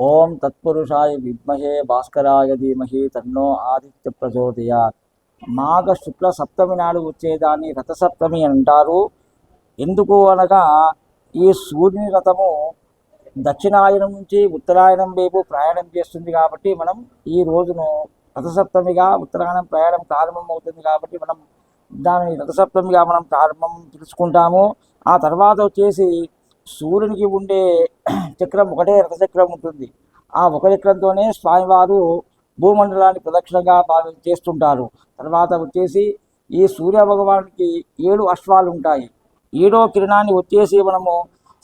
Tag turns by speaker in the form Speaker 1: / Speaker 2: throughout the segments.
Speaker 1: ఓం తత్పురుషాయ విద్మహే భాస్కరాయ ధీమహి తన్నో ఆదిత్య ప్రచోదయాత్. మాఘ శుక్ల సప్తమి నాడు వచ్చేదాన్ని రథసప్తమి అంటారు. ఎందుకు అనగా ఈ సూర్యుని రథము దక్షిణాయనం నుంచి ఉత్తరాయణం వైపు ప్రయాణం చేస్తుంది కాబట్టి మనం ఈ రోజును రథసప్తమిగా ఉత్తరాయణం ప్రయాణం ప్రారంభం అవుతుంది కాబట్టి మనం దానిని రథసప్తమిగా మనం ప్రారంభం తెలుసుకుంటాము. ఆ తర్వాత వచ్చేసి సూర్యునికి ఉండే చక్రం ఒకటే రథచక్రం ఉంటుంది. ఆ ఒక చక్రంతోనే స్వామివారు భూమండలాన్ని ప్రదక్షిణగా చేస్తుంటారు. తర్వాత వచ్చేసి ఈ సూర్య భగవానికి 7 అశ్వాలు ఉంటాయి. 7వ కిరణాన్ని వచ్చేసి మనము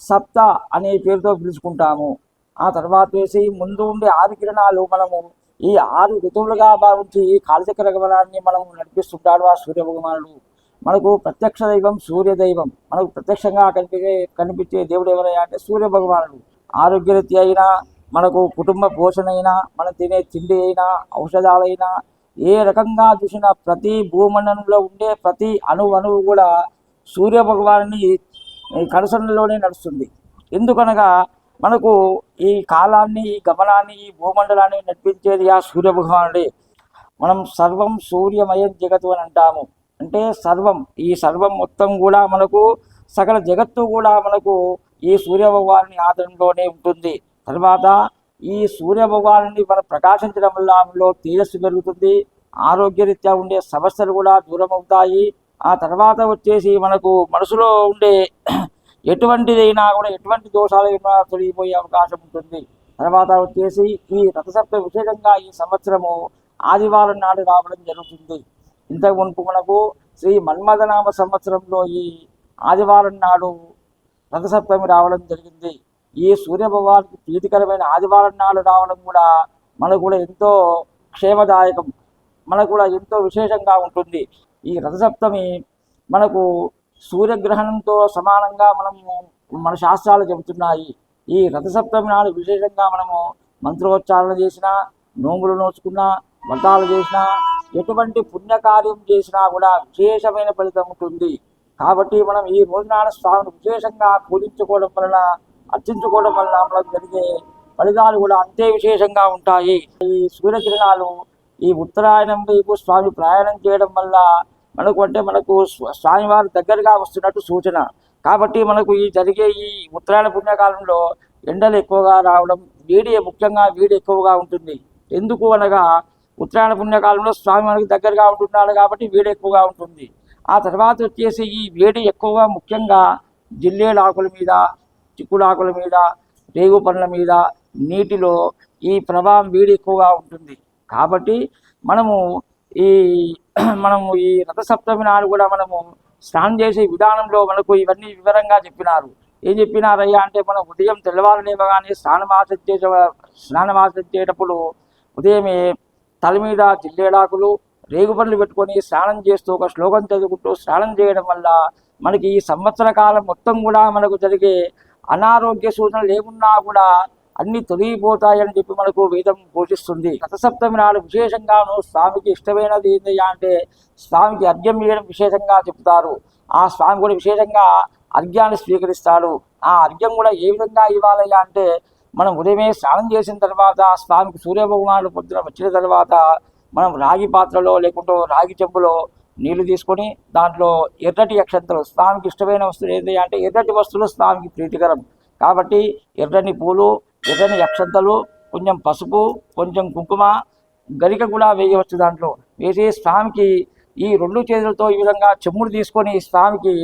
Speaker 1: సప్త అనే పేరుతో పిలుచుకుంటాము. ఆ తర్వాత వచ్చేసి ముందు ఉండే 6 కిరణాలు మనము ఈ 6 ఋతువులుగా భావించి ఈ కాలచక్ర గమనాన్ని మనం నడిపిస్తుంటాడు ఆ సూర్య భగవానుడు. మనకు ప్రత్యక్ష దైవం సూర్యదైవం. మనకు ప్రత్యక్షంగా కనిపించే దేవుడు ఎవరయ్యా అంటే సూర్య భగవానుడు. ఆరోగ్యరీత్యా అయినా, మనకు కుటుంబ పోషణ అయినా, మనం తినే తిండి అయినా, ఔషధాలైనా, ఏ రకంగా చూసినా ప్రతి భూమండలంలో ఉండే ప్రతి అణువు కూడా సూర్య భగవానుని కనుసరణలోనే నడుస్తుంది. ఎందుకనగా మనకు ఈ కాలాన్ని, ఈ గమనాన్ని, ఈ భూమండలాన్ని నడిపించేది ఆ సూర్య భగవానుడే. మనం సర్వం సూర్యమయం జగత్తు అని అంటాము. అంటే సర్వం, ఈ సర్వం మొత్తం కూడా మనకు సకల జగత్తు కూడా మనకు ఈ సూర్య భగవానుని ఆధీనంలోనే ఉంటుంది. తర్వాత ఈ సూర్య భగవానుని మనం ప్రకాశించడం వల్ల ఆమెలో తేజస్సు పెరుగుతుంది. ఆరోగ్యరీత్యా ఉండే సమస్యలు కూడా దూరం అవుతాయి. ఆ తర్వాత వచ్చేసి మనకు మనసులో ఉండే ఎటువంటిదైనా కూడా ఎటువంటి దోషాలైనా తొలగిపోయే అవకాశం ఉంటుంది. తర్వాత వచ్చేసి ఈ రథసప్త విశేషంగా ఈ సంవత్సరము ఆదివారం నాడు రావడం జరుగుతుంది. ఇంతకు మునుపు మనకు శ్రీ మన్మథనామ సంవత్సరంలో ఈ ఆదివారం నాడు రథసప్తమి రావడం జరిగింది. ఈ సూర్యభగవానికి ప్రీతికరమైన ఆదివారం నాడు రావడం కూడా మనకు కూడా ఎంతో క్షేమదాయకం, మనకు కూడా ఎంతో విశేషంగా ఉంటుంది. ఈ రథసప్తమి మనకు సూర్యగ్రహణంతో సమానంగా మన శాస్త్రాలు చెబుతున్నాయి. ఈ రథసప్తమి నాడు విశేషంగా మనము మంత్రోచ్చారణ చేసినా, నోములు నోచుకున్నా, వ్రతాలు చేసినా, ఎటువంటి పుణ్యకార్యం చేసినా కూడా విశేషమైన ఫలితం ఉంటుంది. కాబట్టి మనం ఈ రోజునాడు స్వామిని విశేషంగా పూజించుకోవడం వలన, అర్చించుకోవడం వలన మనకు జరిగే ఫలితాలు కూడా అంతే విశేషంగా ఉంటాయి. ఈ సూర్యకిరణాలు ఈ ఉత్తరాయణం వైపు స్వామి ప్రయాణం చేయడం వల్ల మనకు స్వామివారి దగ్గరగా వస్తున్నట్టు సూచన. కాబట్టి మనకు ఈ జరిగే ఈ ఉత్తరాయణ పుణ్యకాలంలో ఎండలు ఎక్కువగా రావడం, ముఖ్యంగా వేడి ఎక్కువగా ఉంటుంది. ఎందుకు అనగా ఉత్తరాయణ పుణ్యకాలంలో స్వామి మనకు దగ్గరగా ఉంటున్నాడు కాబట్టి వేడి ఎక్కువగా ఉంటుంది. ఆ తర్వాత వచ్చేసి ఈ వేడి ఎక్కువగా ముఖ్యంగా జిల్లేడు ఆకుల మీద, చిక్కుడాకుల మీద, రేగు పండ్ల మీద, నీటిలో ఈ ప్రభావం వేడి ఎక్కువగా ఉంటుంది. కాబట్టి మనము ఈ రథసప్తమి నాడు కూడా మనము స్నానం చేసే విధానంలో మనకు ఇవన్నీ వివరంగా చెప్పినారు. ఏం చెప్పినారయ్యా అంటే మనం ఉదయం తెల్లవారులేవగానే స్నానం ఆచరించేటప్పుడు ఉదయమే తల మీద జిల్లేడాకులు, రేగుపండ్లు పెట్టుకొని స్నానం చేస్తూ ఒక శ్లోకం చదువుకుంటూ స్నానం చేయడం వల్ల మనకి ఈ సంవత్సర కాలం మొత్తం కూడా మనకు జరిగే అనారోగ్య సూచనలు ఏమున్నా కూడా అన్ని తొలగిపోతాయని చెప్పి మనకు వేదం ఘోషిస్తుంది. రథసప్తమి నాడు విశేషంగాను స్వామికి ఇష్టమైనది ఏంటయ్యా అంటే స్వామికి అర్ఘ్యం ఇవ్వడం విశేషంగా చెప్తారు. ఆ స్వామి కూడా విశేషంగా అర్ఘ్యాన్ని స్వీకరిస్తాడు. ఆ అర్ఘ్యం కూడా ఏ విధంగా ఇవ్వాలయ్యా అంటే మనం ఉదయమే స్నానం చేసిన తర్వాత స్వామికి సూర్యభగవానుడు పొద్దున వచ్చిన తర్వాత మనం రాగి పాత్రలో లేకుంటే రాగి చెంబులో నీళ్లు తీసుకొని దాంట్లో ఎర్రటి అక్షంతలు, స్వామికి ఇష్టమైన వస్తువులు ఏంటి అంటే ఎర్రటి వస్తువులు స్వామికి ప్రీతికరం కాబట్టి ఎర్రని పూలు, ఎర్రని అక్షంతలు, కొంచెం పసుపు, కొంచెం కుంకుమ, గరిక కూడా వేయవచ్చు. దాంట్లో వేసి స్వామికి ఈ 2 చేతులతో ఈ విధంగా చెమ్ముడు తీసుకొని స్వామికి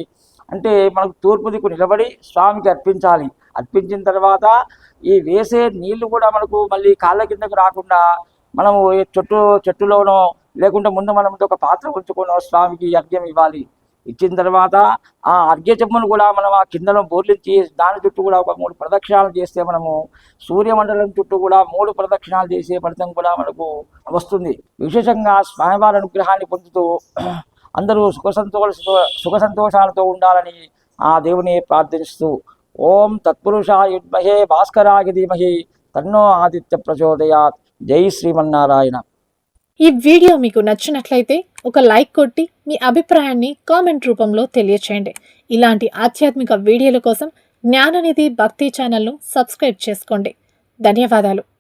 Speaker 1: అంటే మనకు తూర్పు దిక్కు నిలబడి స్వామికి అర్పించాలి. అర్పించిన తర్వాత ఈ వేసే నీళ్లు కూడా మనకు మళ్ళీ కాళ్ళ కిందకు రాకుండా మనము చెట్టులోనో లేకుంటే ముందు మనం ఒక పాత్ర ఉంచుకొని స్వామికి అర్ఘ్యం ఇవ్వాలి. ఇచ్చిన తర్వాత ఆ అర్ఘ్య చెమ్మను కూడా మనం ఆ కిందలో బోర్లించి దాని చుట్టూ కూడా ఒక 3 ప్రదక్షిణాలు చేస్తే మనము సూర్యమండలం చుట్టూ కూడా 3 ప్రదక్షిణాలు చేసే ఫలితం కూడా మనకు వస్తుంది. విశేషంగా స్వామివారి అనుగ్రహాన్ని పొందుతూ అందరూ సుఖ సంతోషాలతో ఉండాలని ఆ దేవుని ప్రార్థిస్తూ ఓం తత్పురుషాయ విద్మహే భాస్కరాయ ధీమహి తన్నో ఆదిత్య ప్రచోదయాత్. జై శ్రీమన్నారాయణ.
Speaker 2: ఈ వీడియో మీకు నచ్చినట్లయితే ఒక లైక్ కొట్టి మీ అభిప్రాయాన్ని కామెంట్ రూపంలో తెలియచేయండి. ఇలాంటి ఆధ్యాత్మిక వీడియోల కోసం జ్ఞాననిధి భక్తి ఛానల్ను సబ్స్క్రైబ్ చేసుకోండి. ధన్యవాదాలు.